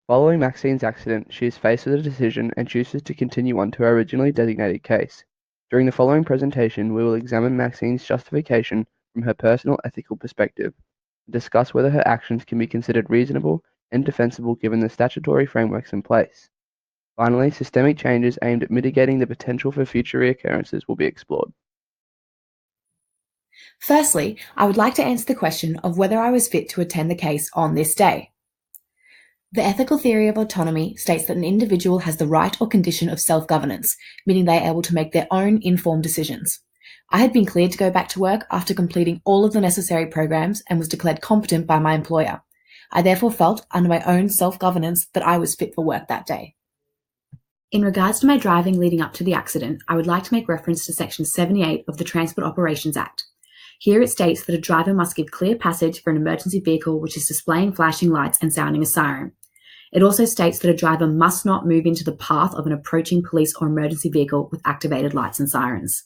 Following Maxine's accident, she is faced with a decision and chooses to continue on to her originally designated case. During the following presentation, we will examine Maxine's justification from her personal ethical perspective and discuss whether her actions can be considered reasonable and defensible given the statutory frameworks in place. Finally, systemic changes aimed at mitigating the potential for future reoccurrences will be explored. Firstly, I would like to answer the question of whether I was fit to attend the case on this day. The ethical theory of autonomy states that an individual has the right or condition of self-governance, meaning they are able to make their own informed decisions. I had been cleared to go back to work after completing all of the necessary programs and was declared competent by my employer. I therefore felt, under my own self-governance, that I was fit for work that day. In regards to my driving leading up to the accident, I would like to make reference to Section 78 of the Transport Operations Act. Here it states that a driver must give clear passage for an emergency vehicle which is displaying flashing lights and sounding a siren. It also states that a driver must not move into the path of an approaching police or emergency vehicle with activated lights and sirens.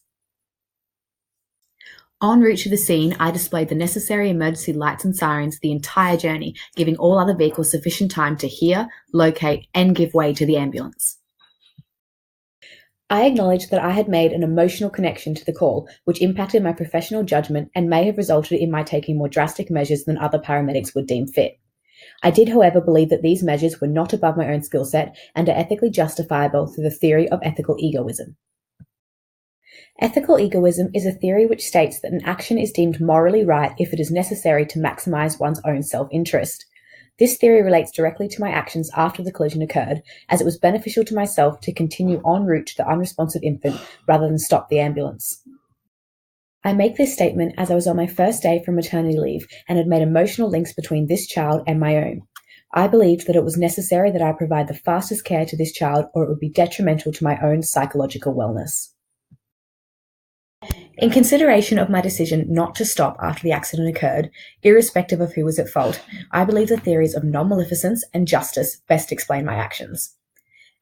En route to the scene, I displayed the necessary emergency lights and sirens the entire journey, giving all other vehicles sufficient time to hear, locate, and give way to the ambulance. I acknowledged that I had made an emotional connection to the call, which impacted my professional judgment and may have resulted in my taking more drastic measures than other paramedics would deem fit. I did, however, believe that these measures were not above my own skill set and are ethically justifiable through the theory of ethical egoism. Ethical egoism is a theory which states that an action is deemed morally right if it is necessary to maximize one's own self-interest. This theory relates directly to my actions after the collision occurred, as it was beneficial to myself to continue en route to the unresponsive infant rather than stop the ambulance. I make this statement as I was on my first day from maternity leave and had made emotional links between this child and my own. I believed that it was necessary that I provide the fastest care to this child or it would be detrimental to my own psychological wellness. In consideration of my decision not to stop after the accident occurred, irrespective of who was at fault, I believe the theories of non-maleficence and justice best explain my actions.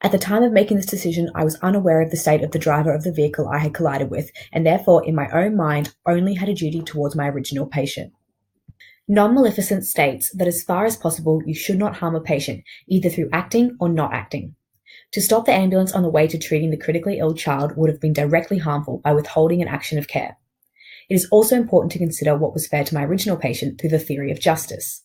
At the time of making this decision, I was unaware of the state of the driver of the vehicle I had collided with, and therefore, in my own mind, only had a duty towards my original patient. Non-maleficence states that as far as possible, you should not harm a patient, either through acting or not acting. To stop the ambulance on the way to treating the critically ill child would have been directly harmful by withholding an action of care. It is also important to consider what was fair to my original patient through the theory of justice.